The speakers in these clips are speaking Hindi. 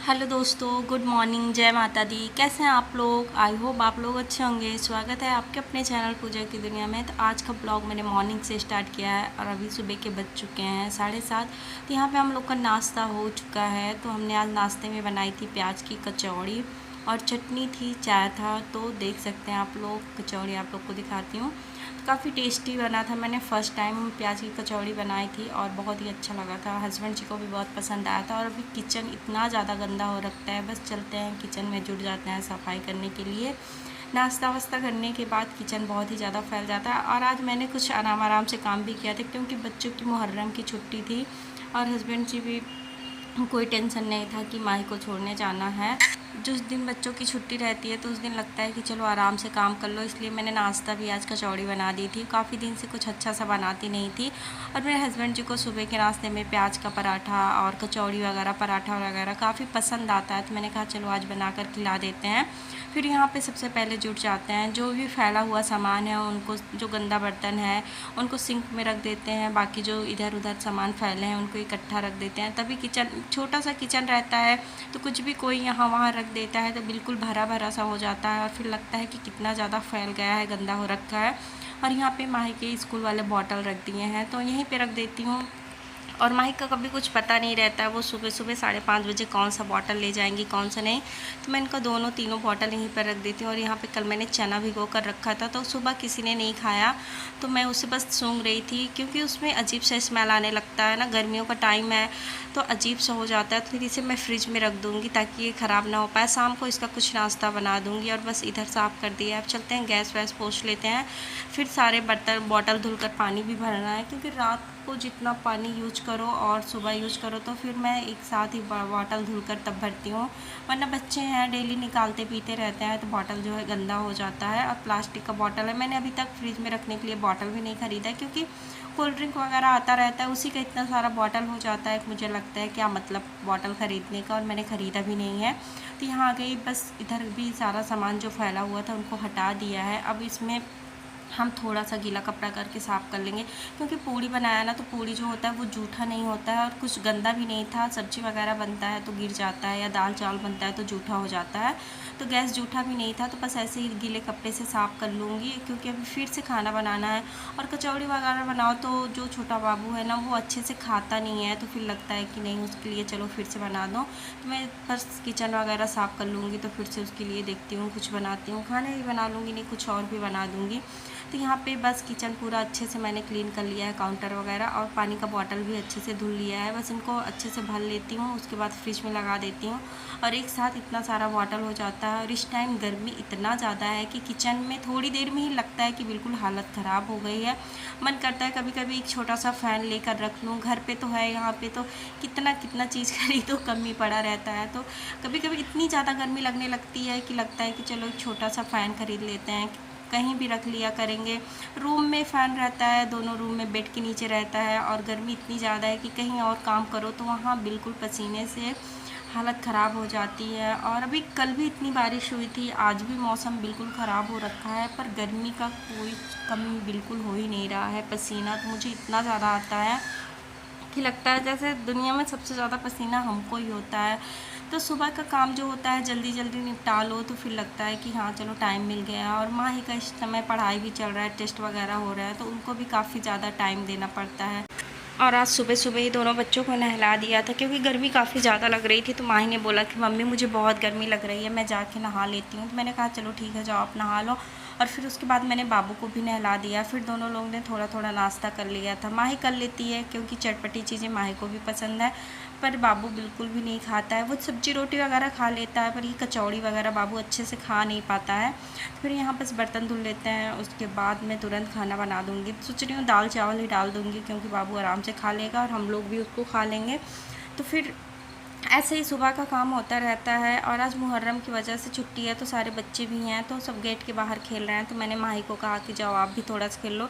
हेलो दोस्तों, गुड मॉर्निंग, जय माता दी। कैसे हैं आप लोग? आई होप आप लोग अच्छे होंगे। स्वागत है आपके अपने चैनल पूजा की दुनिया में। तो आज का ब्लॉग मैंने मॉर्निंग से स्टार्ट किया है और अभी सुबह के बज चुके हैं 7:30। तो यहाँ पे हम लोग का नाश्ता हो चुका है। तो हमने आज नाश्ते में बनाई थी प्याज की कचौड़ी और चटनी थी, चाय था। तो देख सकते हैं आप लोग, कचौड़ी आप लोग को दिखाती हूँ। काफ़ी टेस्टी बना था। मैंने फ़र्स्ट टाइम प्याज की कचौड़ी बनाई थी और बहुत ही अच्छा लगा था। हस्बैंड जी को भी बहुत पसंद आया था। और अभी किचन इतना ज़्यादा गंदा हो रखता है, बस चलते हैं किचन में, जुट जाते हैं सफाई करने के लिए। नाश्ता वास्ता करने के बाद किचन बहुत ही ज़्यादा फैल जाता है। और आज मैंने कुछ आराम आराम से काम भी किया था क्योंकि बच्चों की मुहर्रम की छुट्टी थी और हस्बैंड जी भी, कोई टेंशन नहीं था कि माही को छोड़ने जाना है। जिस दिन बच्चों की छुट्टी रहती है तो उस दिन लगता है कि चलो आराम से काम कर लो, इसलिए मैंने नाश्ता भी आज कचौड़ी बना दी थी। काफ़ी दिन से कुछ अच्छा सा बनाती नहीं थी और मेरे हस्बैंड जी को सुबह के नाश्ते में प्याज का पराठा और कचौड़ी वगैरह, पराठा वगैरह काफ़ी पसंद आता है। तो मैंने कहा चलो आज बना कर खिला देते हैं। फिर यहाँ पे सबसे पहले जुट जाते हैं, जो भी फैला हुआ सामान है उनको, जो गंदा बर्तन है उनको सिंक में रख देते हैं। बाकी जो इधर उधर सामान फैले हैं उनको इकट्ठा रख देते हैं। तभी किचन, छोटा सा किचन रहता है तो कुछ भी कोई यहाँ वहाँ रख देता है तो बिल्कुल भरा भरा सा हो जाता है और फिर लगता है कि कितना ज़्यादा फैल गया है, गंदा हो रखा है। और यहाँ पे माही के स्कूल वाले बॉटल रख दिए हैं तो यहीं पे रख देती हूँ। और माही का कभी कुछ पता नहीं रहता है, वो सुबह सुबह 5:30 बजे कौन सा बॉटल ले जाएंगी कौन सा नहीं। तो मैं इनका दोनों तीनों बॉटल यहीं पर रख देती हूँ। और यहाँ पे कल मैंने चना भिगो कर रखा था तो सुबह किसी ने नहीं खाया तो मैं उसे बस सूंघ रही थी क्योंकि उसमें अजीब सा स्मेल आने लगता है ना, गर्मियों का टाइम है तो अजीब सा हो जाता है। तो फिर इसे मैं फ्रिज में रख दूँगी ताकि ये ख़राब ना हो पाए। शाम को इसका कुछ नाश्ता बना दूँगी। और बस इधर साफ़ कर दिया। अब चलते हैं गैस वैस पोंछ लेते हैं। फिर सारे बर्तन, बॉटल धुलकर पानी भी भरना है क्योंकि रात को जितना पानी यूज करो और सुबह यूज करो तो फिर मैं एक साथ ही बॉटल धुलकर तब भरती हूँ। वरना बच्चे हैं डेली निकालते पीते रहते हैं तो बॉटल जो है गंदा हो जाता है। और प्लास्टिक का बॉटल है, मैंने अभी तक फ्रिज में रखने के लिए बॉटल भी नहीं ख़रीदा क्योंकि कोल्ड ड्रिंक वगैरह आता रहता है, उसी का इतना सारा बॉटल हो जाता है। मुझे लगता है क्या मतलब बॉटल ख़रीदने का, और मैंने ख़रीदा भी नहीं है। तो यहाँ आ गई, बस इधर भी सारा सामान जो फैला हुआ था उनको हटा दिया है। अब इसमें हम थोड़ा सा गीला कपड़ा करके साफ़ कर लेंगे क्योंकि पूड़ी बनाया ना तो पूड़ी जो होता है वो जूठा नहीं होता है और कुछ गंदा भी नहीं था। सब्जी वगैरह बनता है तो गिर जाता है या दाल चावल बनता है तो जूठा हो जाता है। तो गैस जूठा भी नहीं था तो बस ऐसे ही गीले कपड़े से साफ़ कर लूँगी क्योंकि अभी फिर से खाना बनाना है। और कचौड़ी वगैरह बनाओ तो जो छोटा बाबू है ना वो अच्छे से खाता नहीं है तो फिर लगता है कि नहीं, उसके लिए चलो फिर से बना दो। तो मैं बस किचन वगैरह साफ़ कर लूँगी तो फिर से उसके लिए देखती हूँ कुछ बनाती हूँ। खाने भी बना लूँगी, नहीं कुछ और भी बना दूँगी। तो यहाँ पे बस किचन पूरा अच्छे से मैंने क्लीन कर लिया है, काउंटर वगैरह, और पानी का बॉटल भी अच्छे से धुल लिया है। बस इनको अच्छे से भर लेती हूँ, उसके बाद फ्रिज में लगा देती हूँ। और एक साथ इतना सारा बॉटल हो जाता है। और इस टाइम गर्मी इतना ज़्यादा है कि किचन में थोड़ी देर में ही लगता है कि बिल्कुल हालत ख़राब हो गई है। मन करता है कभी कभी एक छोटा सा फ़ैन लेकर रख लूँ। घर पे तो है, यहाँ पे तो कितना कितना चीज़ खरीदो कम ही पड़ा रहता है। तो कभी कभी इतनी ज़्यादा गर्मी लगने लगती है कि लगता है कि चलो एक छोटा सा फ़ैन खरीद लेते हैं, कहीं भी रख लिया करेंगे। रूम में फ़ैन रहता है, दोनों रूम में बेड के नीचे रहता है और गर्मी इतनी ज़्यादा है कि कहीं और काम करो तो वहाँ बिल्कुल पसीने से हालत ख़राब हो जाती है। और अभी कल भी इतनी बारिश हुई थी, आज भी मौसम बिल्कुल ख़राब हो रखा है पर गर्मी का कोई कमी बिल्कुल हो ही नहीं रहा है। पसीना तो मुझे इतना ज़्यादा आता है कि लगता है जैसे दुनिया में सबसे ज़्यादा पसीना हमको ही होता है। तो सुबह का काम जो होता है जल्दी जल्दी निपटा लो तो फिर लगता है कि हाँ चलो टाइम मिल गया। और माही का इस समय पढ़ाई भी चल रहा है, टेस्ट वगैरह हो रहा है तो उनको भी काफ़ी ज़्यादा टाइम देना पड़ता है। और आज सुबह सुबह ही दोनों बच्चों को नहला दिया था क्योंकि गर्मी काफ़ी ज़्यादा लग रही थी। तो माही ने बोला कि मम्मी मुझे बहुत गर्मी लग रही है, मैं जाके नहा लेती हूँ। तो मैंने कहा चलो ठीक है, जाओ आप नहा लो। और फिर उसके बाद मैंने बाबू को भी नहला दिया। फिर दोनों लोग ने थोड़ा थोड़ा नाश्ता कर लिया था। माही कर लेती है क्योंकि चटपटी चीज़ें माही को भी पसंद है, पर बाबू बिल्कुल भी नहीं खाता है। वो सब्जी रोटी वगैरह खा लेता है, पर ये कचौड़ी वगैरह बाबू अच्छे से खा नहीं पाता है। फिर यहाँ बस बर्तन धुल लेते हैं, उसके बाद मैं तुरंत खाना बना दूँगी। सोच रही हूँ दाल चावल ही डाल दूँगी क्योंकि बाबू आराम से खा लेगा और हम लोग भी उसको खा लेंगे। तो फिर ऐसे ही सुबह का काम होता रहता है। और आज मुहर्रम की वजह से छुट्टी है, तो सारे बच्चे भी हैं, तो सब गेट के बाहर खेल रहे हैं। तो मैंने माही को कहा कि जाओ आप भी थोड़ा सा खेल लो।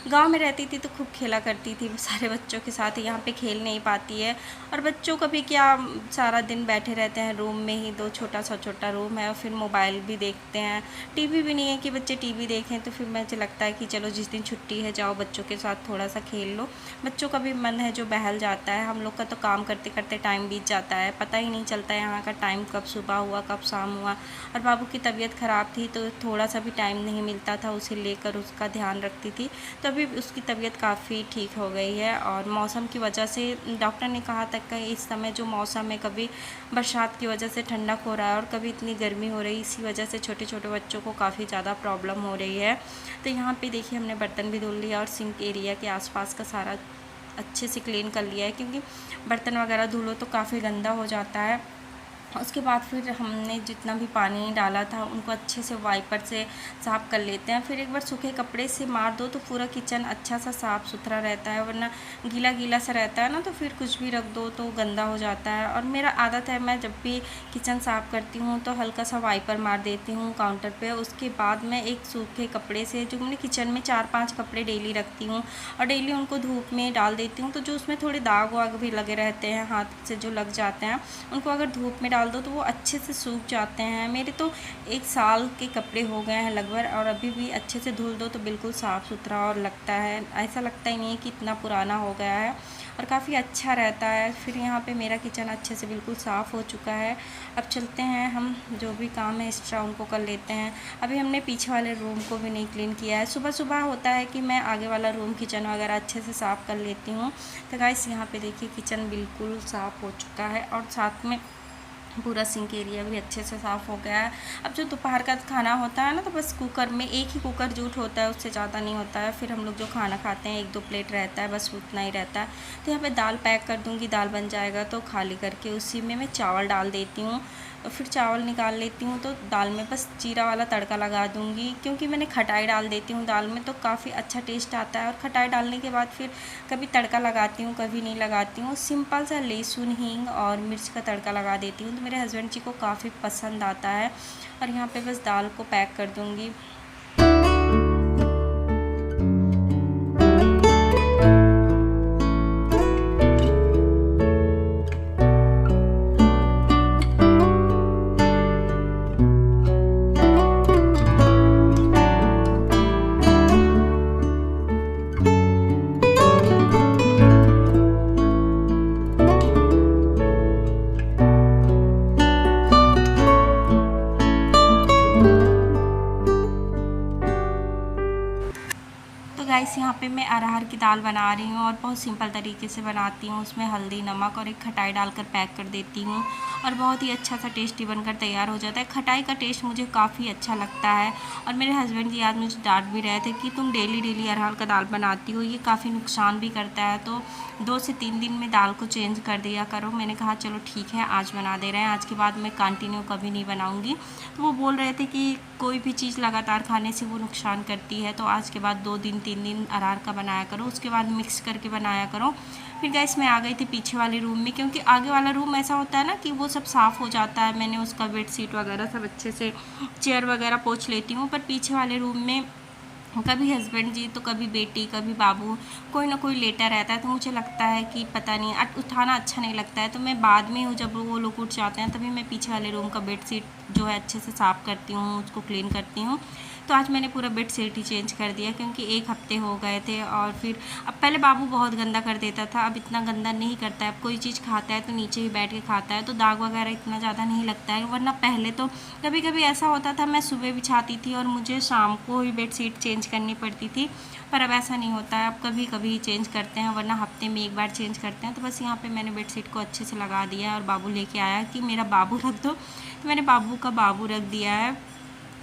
गांव में रहती थी तो खूब खेला करती थी सारे बच्चों के साथ, यहाँ पे खेल नहीं पाती है। और बच्चों का भी क्या, सारा दिन बैठे रहते हैं रूम में ही, दो छोटा रूम है, और फिर मोबाइल भी देखते हैं। टीवी भी नहीं है कि बच्चे टीवी देखें। तो फिर मुझे लगता है कि चलो जिस दिन छुट्टी है जाओ बच्चों के साथ थोड़ा सा खेल लो। बच्चों का भी मन है जो बहल जाता है। हम लोग का तो काम करते करते टाइम बीत जाता है, पता ही नहीं चलता है यहाँ का टाइम कब सुबह हुआ कब शाम हुआ। और बाबू की तबीयत ख़राब थी तो थोड़ा सा भी टाइम नहीं मिलता था उसे लेकर उसका ध्यान रखती थी। तो अभी उसकी तबीयत काफ़ी ठीक हो गई है। और मौसम की वजह से डॉक्टर ने कहा था कि इस समय जो मौसम है, कभी बरसात की वजह से ठंडक हो रहा है और कभी इतनी गर्मी हो रही है, इसी वजह से छोटे छोटे बच्चों को काफ़ी ज़्यादा प्रॉब्लम हो रही है। तो यहाँ पे देखिए हमने बर्तन भी धुल लिया और सिंक एरिया के आसपास का सारा अच्छे से क्लीन कर लिया है, क्योंकि बर्तन वगैरह धुलो तो काफ़ी गंदा हो जाता है। उसके बाद फिर हमने जितना भी पानी डाला था उनको अच्छे से वाइपर से साफ़ कर लेते हैं। फिर एक बार सूखे कपड़े से मार दो तो पूरा किचन अच्छा सा साफ़ सुथरा रहता है, वरना गीला गीला सा रहता है ना, तो फिर कुछ भी रख दो तो गंदा हो जाता है। और मेरा आदत है, मैं जब भी किचन साफ़ करती हूँ तो हल्का सा वाइपर मार देती हूँ काउंटर पे। उसके बाद मैं एक सूखे कपड़े से, जो मैंने किचन में 4-5 कपड़े डेली रखती हूँ और डेली उनको धूप में डाल देती हूँ, तो जो उसमें थोड़े दाग वाग भी लगे रहते हैं, हाथ से जो लग जाते हैं, उनको अगर धूप में डाल दो तो वो अच्छे से सूख जाते हैं। मेरे तो 1 साल के कपड़े हो गए हैं लगभग, और अभी भी अच्छे से धुल दो तो बिल्कुल साफ़ सुथरा और लगता है, ऐसा लगता ही नहीं है कि इतना पुराना हो गया है, और काफ़ी अच्छा रहता है। फिर यहाँ पे मेरा किचन अच्छे से बिल्कुल साफ़ हो चुका है। अब चलते हैं, हम जो भी काम है एक्स्ट्रा उनको कर लेते हैं। अभी हमने पीछे वाले रूम को भी नहीं क्लीन किया है। सुबह सुबह होता है कि मैं आगे वाला रूम किचन वगैरह अच्छे से साफ़ कर लेती हूँ। तो गाइस यहाँ पे देखिए किचन बिल्कुल साफ़ हो चुका है, और साथ में पूरा सिंक एरिया भी अच्छे से साफ़ हो गया है। अब जो दोपहर का खाना होता है ना, तो बस कुकर में एक ही कुकर जूट होता है, उससे ज़्यादा नहीं होता है। फिर हम लोग जो खाना खाते हैं 1-2 प्लेट रहता है, बस उतना ही रहता है। तो यहाँ पे दाल पैक कर दूँगी, दाल बन जाएगा तो खाली करके उसी में मैं चावल डाल देती हूँ। और फिर चावल निकाल लेती हूँ, तो दाल में बस जीरा वाला तड़का लगा दूँगी, क्योंकि मैंने खटाई डाल देती हूँ दाल में तो काफ़ी अच्छा टेस्ट आता है। और खटाई डालने के बाद फिर कभी तड़का लगाती हूँ, कभी नहीं लगाती हूँ। सिंपल सा लहसुन, हींग और मिर्च का तड़का लगा देती हूँ, तो मेरे हस्बैंड जी को काफ़ी पसंद आता है। और यहाँ पे बस दाल को पैक कर दूँगी। गाइस यहाँ पे मैं अरहर की दाल बना रही हूँ, और बहुत सिंपल तरीके से बनाती हूँ। उसमें हल्दी, नमक और एक खटाई डालकर पैक कर देती हूँ, और बहुत ही अच्छा सा टेस्टी बनकर तैयार हो जाता है। खटाई का टेस्ट मुझे काफ़ी अच्छा लगता है। और मेरे हस्बैंड जी आज मुझे डांट भी रहे थे कि तुम डेली अरहर का दाल बनाती हो, ये काफ़ी नुकसान भी करता है, तो 2 से 3 दिन में दाल को चेंज कर दिया करो। मैंने कहा चलो ठीक है, आज बना दे रहे हैं, आज के बाद मैं कंटिन्यू कभी नहीं बनाऊँगी। तो वो बोल रहे थे कि कोई भी चीज़ लगातार खाने से वो नुकसान करती है, तो आज के बाद 2 दिन 3 दिन अरहर का बनाया करो, उसके बाद मिक्स करके बनाया करो। फिर गैस मैं आ गई थी पीछे वाले रूम में, क्योंकि आगे वाला रूम ऐसा होता है ना कि वो सब साफ़ हो जाता है। मैंने उसका बेडशीट वगैरह सब अच्छे से, चेयर वगैरह पोंछ लेती हूँ, पर पीछे वाले रूम में कभी हस्बैंड जी तो कभी बेटी कभी बाबू, कोई ना कोई लेटा रहता है, तो मुझे लगता है कि पता नहीं उठाना अच्छा नहीं लगता है। तो मैं बाद में जब वो लोग उठ जाते हैं तभी मैं पीछे वाले रूम का बेडशीट जो है अच्छे से साफ़ करती हूँ, उसको क्लीन करती हूँ। तो आज मैंने पूरा बेडशीट ही चेंज कर दिया, क्योंकि 1 हफ्ते हो गए थे। और फिर अब पहले बाबू बहुत गंदा कर देता था, अब इतना गंदा नहीं करता है। अब कोई चीज़ खाता है तो नीचे ही बैठ के खाता है, तो दाग वगैरह इतना ज़्यादा नहीं लगता है। वरना पहले तो कभी कभी ऐसा होता था मैं सुबह बिछाती थी और मुझे शाम को ही बेडशीट चेंज करनी पड़ती थी, पर अब ऐसा नहीं होता है। अब कभी कभी चेंज करते हैं, वरना हफ्ते में 1 बार चेंज करते हैं। तो बस यहाँ पे मैंने बेडशीट को अच्छे से लगा दिया है, और बाबू लेके आया कि मेरा बाबू रख दो, तो मैंने बाबू का बाबू रख दिया है।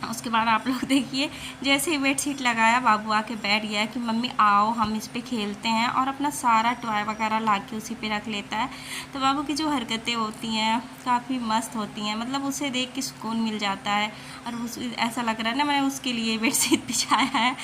उसके बाद आप लोग देखिए, जैसे ही बेडशीट लगाया बाबू आके बैठ गया कि मम्मी आओ हम इस पे खेलते हैं, और अपना सारा टॉय वगैरह ला के उसी पे रख लेता है। तो बाबू की जो हरकतें होती हैं काफ़ी मस्त होती हैं, मतलब उसे देख के सुकून मिल जाता है। और उस ऐसा लग रहा है ना मैंने उसके लिए बेडशीट बिछाया है,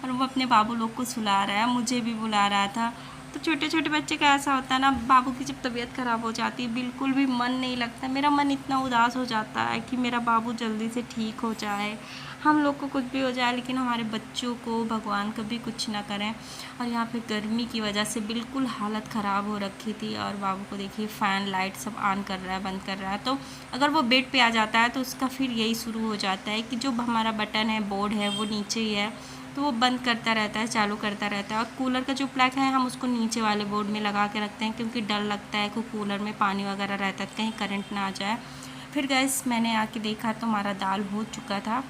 और वो अपने बाबू लोग को सुला रहा है, मुझे भी बुला रहा था। तो छोटे छोटे बच्चे का ऐसा होता है ना, बाबू की जब तबीयत ख़राब हो जाती है बिल्कुल भी मन नहीं लगता, मेरा मन इतना उदास हो जाता है कि मेरा बाबू जल्दी से ठीक हो जाए। हम लोग को कुछ भी हो जाए लेकिन हमारे बच्चों को भगवान कभी कुछ ना करें। और यहाँ पे गर्मी की वजह से बिल्कुल हालत ख़राब हो रखी थी, और बाबू को देखिए फ़ैन लाइट सब ऑन कर रहा है, बंद कर रहा है। तो अगर वो बेड पे आ जाता है तो उसका फिर यही शुरू हो जाता है कि जो हमारा बटन है, बोर्ड है, वो नीचे ही है, तो वो बंद करता रहता है, चालू करता रहता है। और कूलर का जो प्लग है हम उसको नीचे वाले बोर्ड में लगा के रखते हैं, क्योंकि डर लगता है कि कूलर में पानी वगैरह रहता है कहीं करंट ना आ जाए। फिर गैस मैंने आके देखा तो हमारा दाल हो चुका था,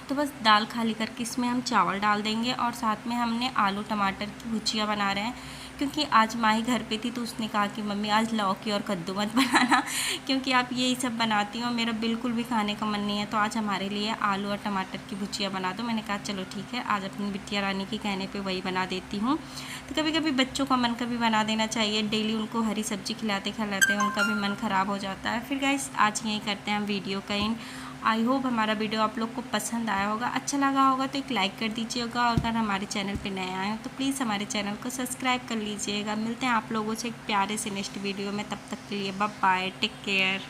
तो बस दाल खाली करके इसमें हम चावल डाल देंगे, और साथ में हमने आलू टमाटर की भुजिया बना रहे हैं, क्योंकि आज माही घर पे थी तो उसने कहा कि मम्मी आज लौकी और कद्दू मत बनाना क्योंकि आप यही सब बनाती हो, मेरा बिल्कुल भी खाने का मन नहीं है, तो आज हमारे लिए आलू और टमाटर की भुजिया बना दो। मैंने कहा चलो ठीक है, आज अपनी बिटिया रानी के कहने पे वही बना देती हूँ। तो कभी कभी बच्चों का मन का भी बना देना चाहिए, डेली उनको हरी सब्जी खिलाते खिलाते उनका भी मन ख़राब हो जाता है। फिर गाइस आज यही करते हैं हम वीडियो का एंड। आई होप हमारा वीडियो आप लोग को पसंद आया होगा, अच्छा लगा होगा तो एक लाइक कर दीजिएगा, और अगर हमारे चैनल पे नए आए हो तो प्लीज़ हमारे चैनल को सब्सक्राइब कर लीजिएगा। मिलते हैं आप लोगों से एक प्यारे से नेक्स्ट वीडियो में, तब तक के लिए बाय बाय, टेक केयर।